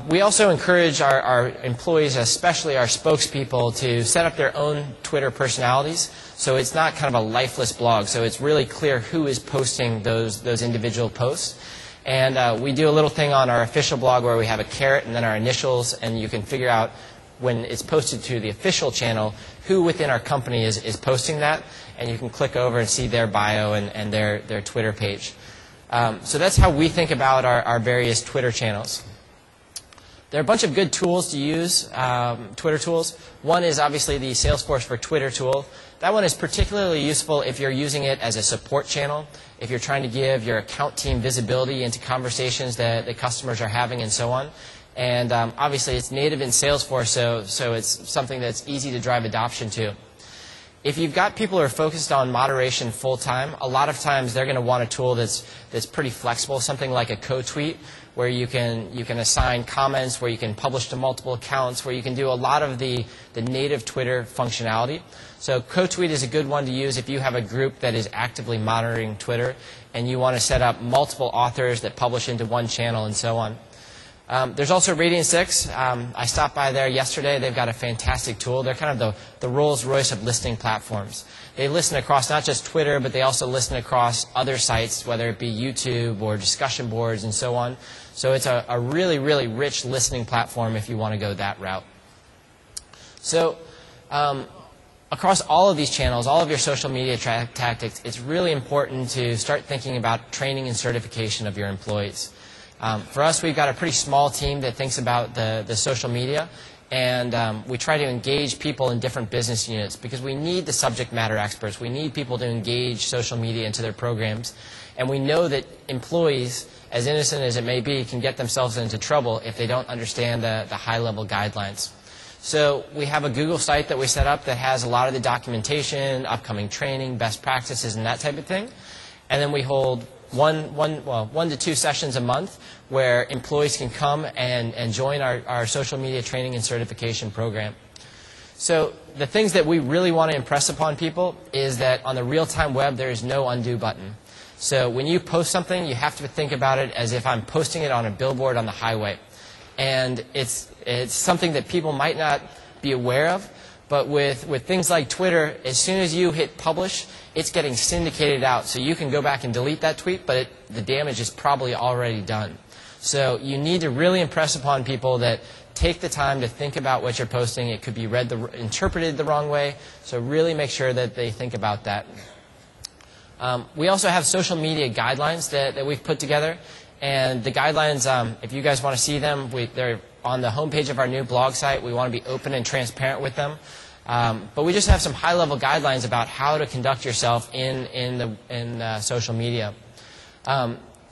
We also encourage our employees, especially our spokespeople, to set up their own Twitter personalities. So it's not kind of a lifeless blog. So it's really clear who is posting those individual posts. And we do a little thing on our official blog where we have a caret and then our initials, and you can figure out when it's posted to the official channel who within our company is posting that, and you can click over and see their bio and their Twitter page. So that's how we think about our various Twitter channels. There are a bunch of good tools to use, Twitter tools. One is obviously the Salesforce for Twitter tool. That one is particularly useful if you're using it as a support channel, if you're trying to give your account team visibility into conversations that the customers are having and so on. And obviously it's native in Salesforce, so it's something that's easy to drive adoption to. If you've got people who are focused on moderation full-time, a lot of times they're going to want a tool that's pretty flexible, something like a co-tweet, where you can assign comments, where you can publish to multiple accounts, where you can do a lot of the native Twitter functionality. So co-tweet is a good one to use if you have a group that is actively monitoring Twitter and you want to set up multiple authors that publish into one channel and so on. There's also Radiant6. I stopped by there yesterday. They've got a fantastic tool. They're kind of the Rolls-Royce of listening platforms. They listen across not just Twitter, but they also listen across other sites, whether it be YouTube or discussion boards and so on. So it's a really, really rich listening platform if you want to go that route. So across all of these channels, all of your social media tactics, it's really important to start thinking about training and certification of your employees. For us, we've got a pretty small team that thinks about the social media, and we try to engage people in different business units because we need the subject matter experts. We need people to engage social media into their programs, and we know that employees, as innocent as it may be, can get themselves into trouble if they don't understand the high-level guidelines. So we have a Google site that we set up that has a lot of the documentation, upcoming training, best practices, and that type of thing. And then we hold one to two sessions a month where employees can come and join our social media training and certification program. So the things that we really want to impress upon people is that on the real-time web, there is no undo button. So when you post something, you have to think about it as if I'm posting it on a billboard on the highway. And it's something that people might not be aware of, But with things like Twitter, as soon as you hit publish, it's getting syndicated out. So you can go back and delete that tweet, but the damage is probably already done. So you need to really impress upon people that take the time to think about what you're posting. It could be interpreted the wrong way. So really make sure that they think about that. We also have social media guidelines that we've put together. And the guidelines, if you guys want to see them, they're on the homepage of our new blog site. We want to be open and transparent with them. But we just have some high-level guidelines about how to conduct yourself in social media.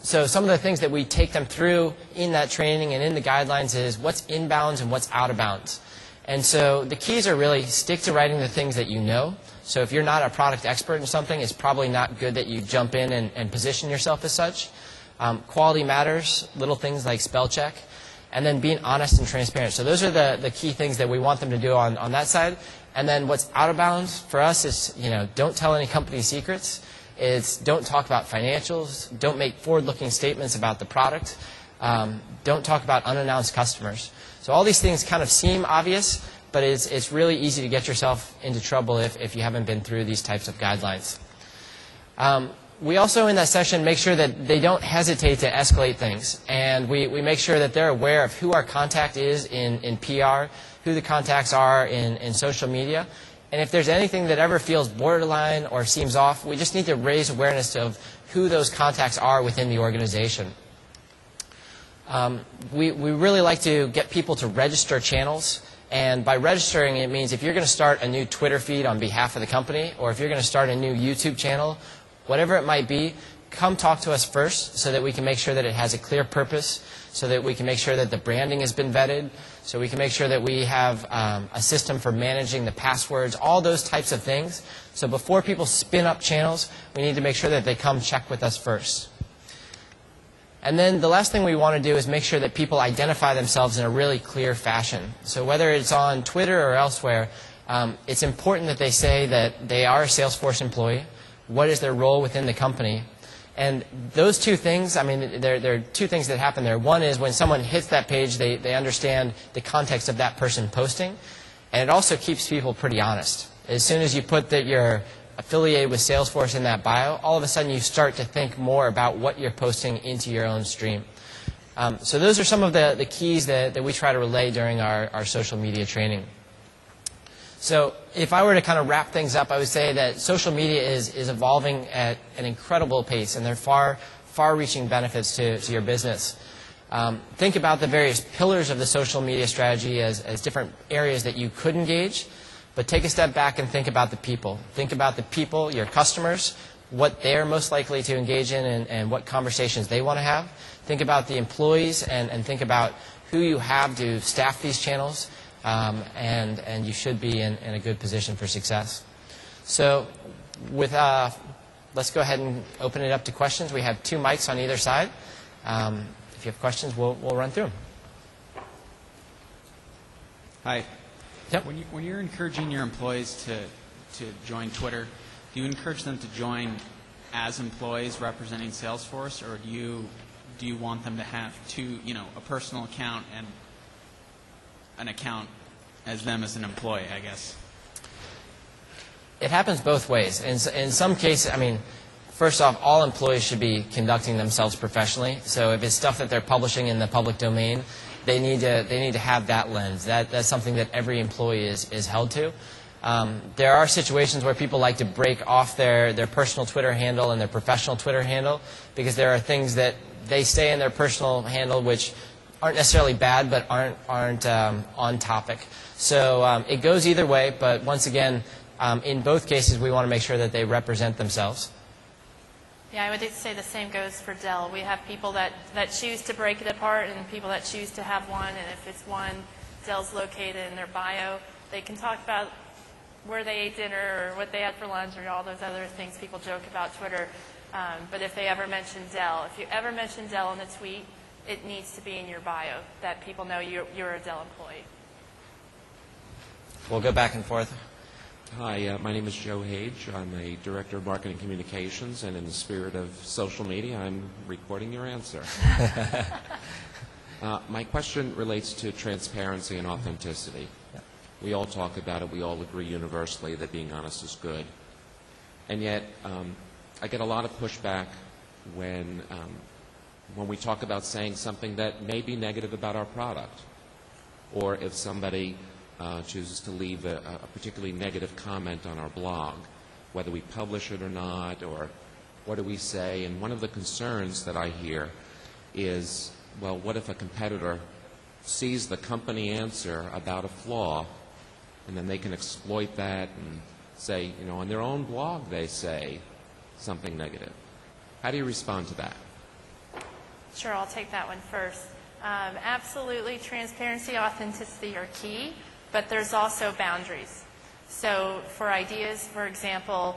So some of the things that we take them through in that training and in the guidelines is what's inbounds and what's out of bounds. And so the keys are really stick to writing the things that you know. So if you're not a product expert in something, it's probably not good that you jump in and position yourself as such. Quality matters, little things like spell check, and then being honest and transparent. So those are the key things that we want them to do on that side. And then what's out of bounds for us is, don't tell any company secrets. It's don't talk about financials. Don't make forward-looking statements about the product. Don't talk about unannounced customers. So all these things kind of seem obvious, but it's really easy to get yourself into trouble if you haven't been through these types of guidelines. We also, in that session, make sure that they don't hesitate to escalate things. And we make sure that they're aware of who our contact is in PR, who the contacts are in social media. And if there's anything that ever feels borderline or seems off, we just need to raise awareness of who those contacts are within the organization. We really like to get people to register channels. And by registering, it means if you're going to start a new Twitter feed on behalf of the company, or if you're going to start a new YouTube channel, whatever it might be, come talk to us first so that we can make sure that it has a clear purpose, so that we can make sure that the branding has been vetted, so we can make sure that we have a system for managing the passwords, all those types of things. So before people spin up channels, we need to make sure that they come check with us first. And then the last thing we want to do is make sure that people identify themselves in a really clear fashion. So whether it's on Twitter or elsewhere, it's important that they say that they are a Salesforce employee, what is their role within the company. And those two things, there are two things that happen there. One is when someone hits that page, they understand the context of that person posting. And it also keeps people pretty honest. As soon as you put that you're affiliated with Salesforce in that bio, all of a sudden you start to think more about what you're posting into your own stream. So those are some of the keys that we try to relay during our social media training. So if I were to kind of wrap things up, I would say that social media is evolving at an incredible pace, and there are far-reaching benefits to your business. Think about the various pillars of the social media strategy as different areas that you could engage, but take a step back and think about the people. Think about the people, your customers, what they're most likely to engage in and what conversations they want to have. Think about the employees and think about who you have to staff these channels. And you should be in a good position for success. So let's go ahead and open it up to questions. We have 2 mics on either side. If you have questions, we'll run through them. Hi. Yep. When you're encouraging your employees to join Twitter, do you encourage them to join as employees representing Salesforce, or do you want them to have a personal account and an account as them as an employee, I guess? It happens both ways. In some cases, first off, all employees should be conducting themselves professionally. So if it's stuff that they're publishing in the public domain, they need to have that lens. That's something that every employee is held to. There are situations where people like to break off their personal Twitter handle and their professional Twitter handle because there are things that they say in their personal handle which aren't necessarily bad, but aren't on topic. So it goes either way, but once again, in both cases, we want to make sure that they represent themselves. Yeah, I would say the same goes for Dell. We have people that choose to break it apart and people that choose to have one, and if it's one, Dell's located in their bio. They can talk about where they ate dinner or what they had for lunch or all those other things people joke about Twitter. But if they ever mention Dell, if you ever mention Dell in a tweet, it needs to be in your bio that people know you're a Dell employee. We'll go back and forth. Hi, my name is Joe Hage. I'm a Director of Marketing Communications, and in the spirit of social media, I'm recording your answer. My question relates to transparency and authenticity. We all talk about it. We all agree universally that being honest is good. And yet, I get a lot of pushback when we talk about saying something that may be negative about our product, or if somebody chooses to leave a particularly negative comment on our blog, whether we publish it or not, or what do we say. And one of the concerns that I hear is, well, what if a competitor sees the company answer about a flaw, and then they can exploit that and say, you know, on their own blog they say something negative. How do you respond to that? Sure, I'll take that one first. Absolutely, transparency, authenticity are key, but there's also boundaries. So for ideas, for example,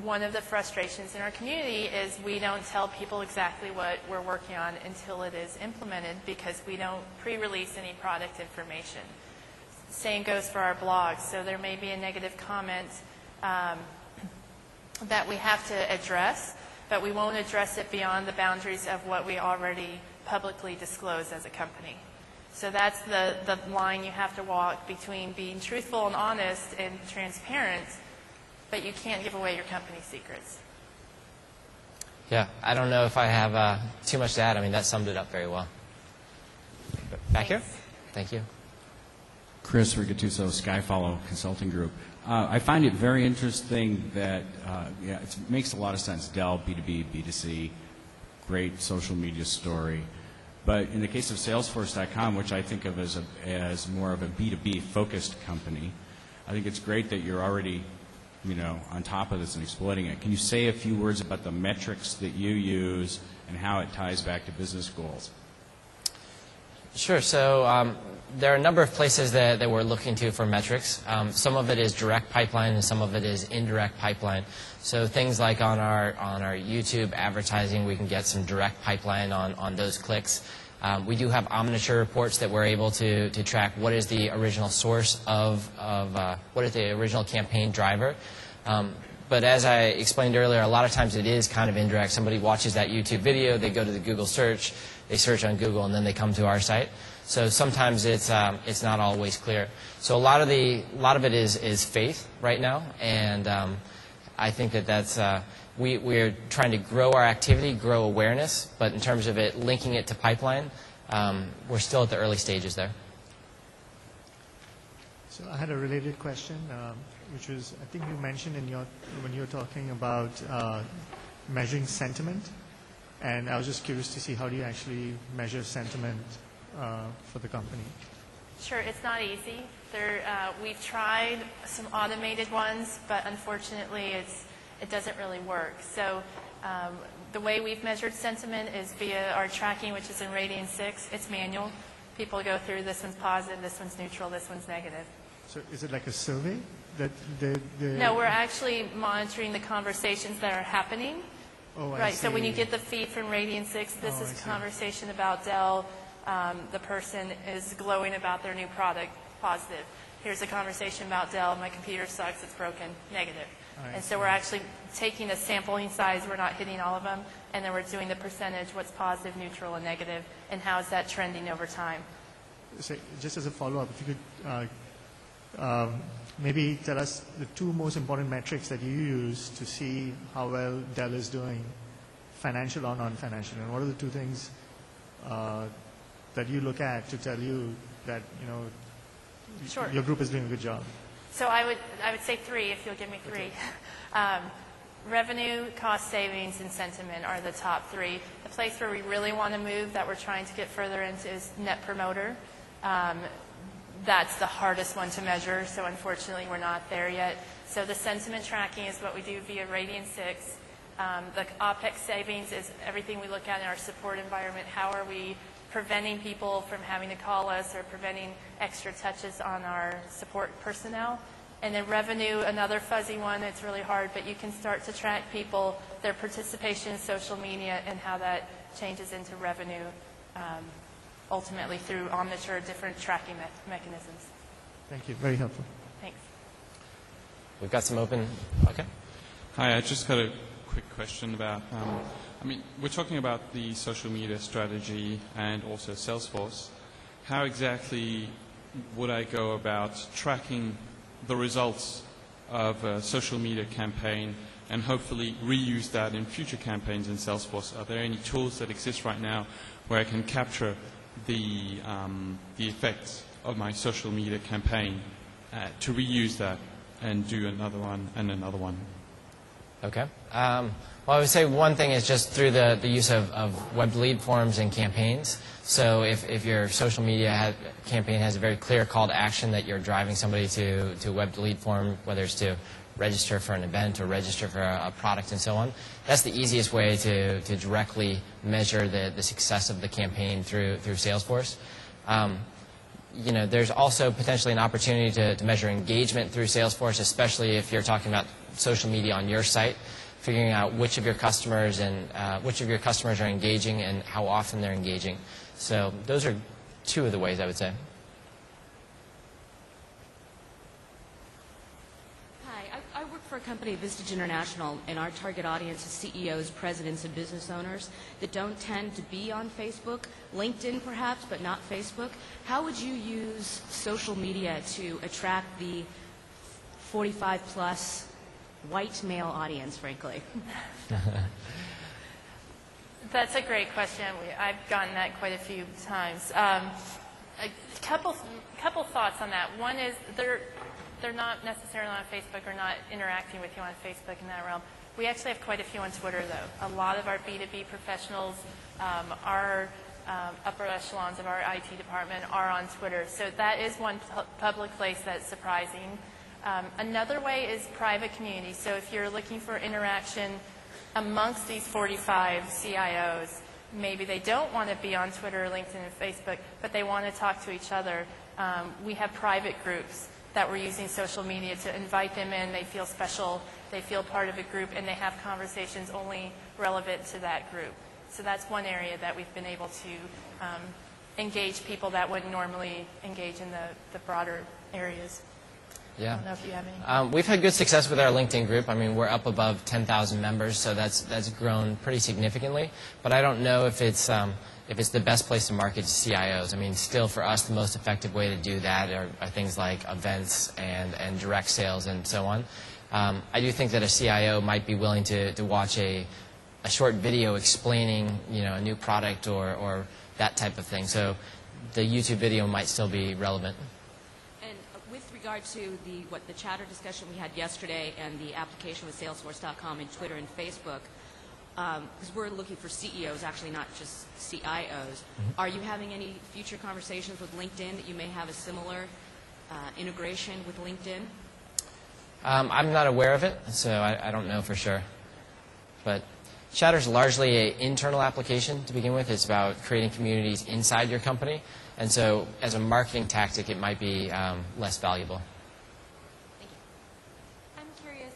one of the frustrations in our community is we don't tell people exactly what we're working on until it is implemented, because we don't pre-release any product information. Same goes for our blogs. So there may be a negative comment that we have to address, but we won't address it beyond the boundaries of what we already publicly disclose as a company. So that's the line you have to walk between being truthful and honest and transparent, but you can't give away your company secrets. Yeah, I don't know if I have too much to add. I mean, that summed it up very well. Back here? Thank you. Chris Rigattuso, Skyfollow Consulting Group. I find it very interesting that it makes a lot of sense. Dell, B2B, B2C, great social media story. But in the case of Salesforce.com, which I think of as more of a B2B focused company, I think it's great that you're already, on top of this and exploiting it. Can you say a few words about the metrics that you use and how it ties back to business goals? Sure. So there are a number of places that we're looking to for metrics. Some of it is direct pipeline, and some of it is indirect pipeline. So things like on our YouTube advertising, we can get some direct pipeline on those clicks. We do have omniture reports that we're able to track what is the original source of what is the original campaign driver. But as I explained earlier, a lot of times it is kind of indirect. Somebody watches that YouTube video, they go to the Google search, they search on Google, and then they come to our site. So sometimes it's not always clear. So a lot of it is faith right now, and I think that's we're trying to grow our activity, grow awareness, but in terms of it linking it to pipeline, we're still at the early stages there. So I had a related question, which was, I think you mentioned when you were talking about measuring sentiment, and I was just curious to see how do you actually measure sentiment for the company? Sure, it's not easy. We've tried some automated ones, but unfortunately it doesn't really work. So the way we've measured sentiment is via our tracking, which is in Radian 6. It's manual. People go through, this one's positive, this one's neutral, this one's negative. So is it like a survey? No, we're actually monitoring the conversations that are happening. Oh, I right, see. so when you get the feed from Radian 6, this is a conversation about Dell. The person is glowing about their new product, positive. Here's a conversation about Dell, my computer sucks, it's broken, negative. And so we're actually taking a sampling size, we're not hitting all of them, and then we're doing the percentage, what's positive, neutral, and negative, and how is that trending over time. So just as a follow-up, if you could maybe tell us the two most important metrics that you use to see how well Dell is doing, financial or non-financial, and what are the two things that you look at to tell you that Sure. your group is doing a good job? So I would say three, if you'll give me three. Revenue, cost savings, and sentiment are the top three. The place where we really want to move that we're trying to get further into is Net Promoter. That's the hardest one to measure, so unfortunately we're not there yet. So the sentiment tracking is what we do via Radian 6. The OPEX savings is everything we look at in our support environment. How are we preventing people from having to call us or preventing extra touches on our support personnel? And then revenue, another fuzzy one. It's really hard, but you can start to track people, their participation in social media, and how that changes into revenue, ultimately through Omniture, different tracking mechanisms. Thank you. Very helpful. Thanks. We've got some open. Okay. Hi, I just got a quick question about, we're talking about the social media strategy and also Salesforce. How exactly would I go about tracking the results of a social media campaign and hopefully reuse that in future campaigns in Salesforce? Are there any tools that exist right now where I can capture the effects of my social media campaign to reuse that and do another one and another one? Okay. Well, I would say one thing is just through the use of web lead forms and campaigns. So if your social media campaign has a very clear call to action that you're driving somebody to a web lead form, whether it's to register for an event or register for a product and so on, that's the easiest way to directly measure the success of the campaign through Salesforce. There's also potentially an opportunity to measure engagement through Salesforce, especially if you're talking about social media on your site, figuring out which of your customers are engaging and how often they're engaging. So those are two of the ways I would say. Hi, I work for a company, Vistage International, and our target audience is CEOs, presidents, and business owners that don't tend to be on Facebook, LinkedIn perhaps, but not Facebook. How would you use social media to attract the 45-plus white male audience, frankly? That's a great question. I've gotten that quite a few times. A couple thoughts on that. One is they're not necessarily on Facebook or not interacting with you on Facebook in that realm. We actually have quite a few on Twitter, though. A lot of our B2B professionals, our upper echelons of our IT department are on Twitter. So that is one public place that's surprising. Another way is private community. So if you're looking for interaction amongst these 45 CIOs, maybe they don't want to be on Twitter, LinkedIn, and Facebook, but they want to talk to each other. We have private groups that we're using social media to invite them in. They feel special, they feel part of a group, and they have conversations only relevant to that group. So that's one area that we've been able to engage people that wouldn't normally engage in the broader areas. Yeah. I don't know if you have any. We've had good success with our LinkedIn group. I mean, we're up above 10,000 members, so that's grown pretty significantly. But I don't know if it's the best place to market to CIOs. I mean, still for us, the most effective way to do that are things like events and direct sales and so on. I do think that a CIO might be willing to watch a short video explaining, a new product or that type of thing. So the YouTube video might still be relevant. With regard to the chatter discussion we had yesterday and the application with Salesforce.com and Twitter and Facebook, because we're looking for CEOs, actually not just CIOs, are you having any future conversations with LinkedIn that you may have a similar integration with LinkedIn? I'm not aware of it, so I don't know for sure. But Chatter's largely an internal application to begin with. It's about creating communities inside your company. And so as a marketing tactic, it might be less valuable. Thank you. I'm curious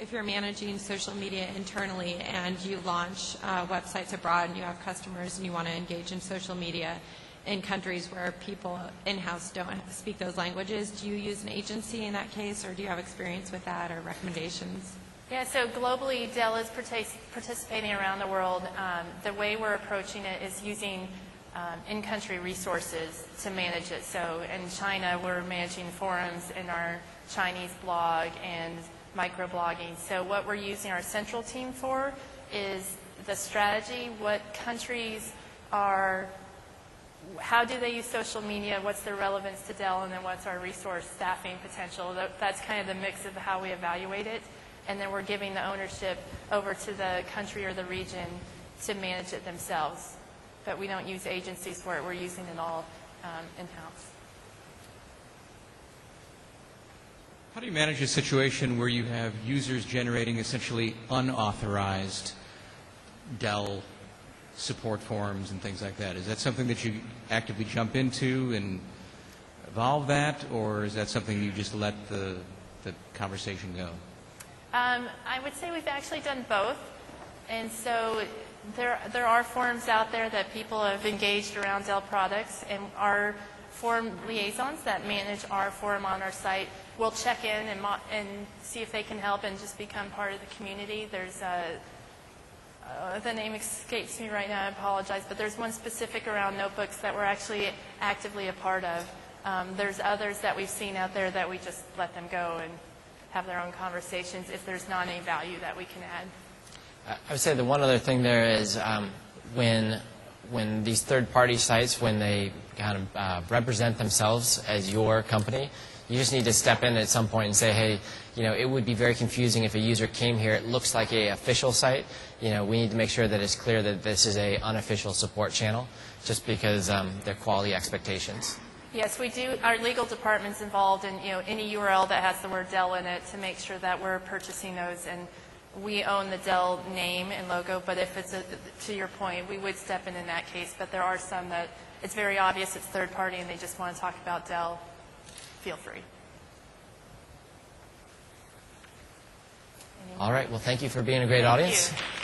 if you're managing social media internally and you launch websites abroad and you have customers and you want to engage in social media in countries where people in-house don't speak those languages, do you use an agency in that case, or do you have experience with that or recommendations? Yeah, so globally, Dell is participating around the world. The way we're approaching it is using in-country resources to manage it. So in China, we're managing forums in our Chinese blog and microblogging. So what we're using our central team for is the strategy, what countries are, how do they use social media, what's their relevance to Dell, and then what's our resource staffing potential. That's kind of the mix of how we evaluate it. And then we're giving the ownership over to the country or the region to manage it themselves. But we don't use agencies for it. We're using it all in-house. How do you manage a situation where you have users generating essentially unauthorized Dell support forums and things like that? Is that something that you actively jump into and evolve that, or is that something you just let the conversation go? I would say we've actually done both. And so there are forums out there that people have engaged around Dell products, and our forum liaisons that manage our forum on our site will check in and see if they can help and just become part of the community. There's the name escapes me right now, I apologize, but there's one specific around notebooks that we're actually actively a part of. There's others that we've seen out there that we just let them go and have their own conversations if there's not any value that we can add. I would say the one other thing there is when these third-party sites, when they kind of represent themselves as your company, you just need to step in at some point and say, hey, it would be very confusing if a user came here, it looks like a official site. We need to make sure that it's clear that this is a unofficial support channel, just because their quality expectations. Yes, we do. Our legal department's involved in any URL that has the word Dell in it to make sure that we're purchasing those, and we own the Dell name and logo. But if it's to your point, we would step in that case. But there are some that it's very obvious it's third party and they just want to talk about Dell. Feel free. All right. Well, thank you for being a great audience. Thank you.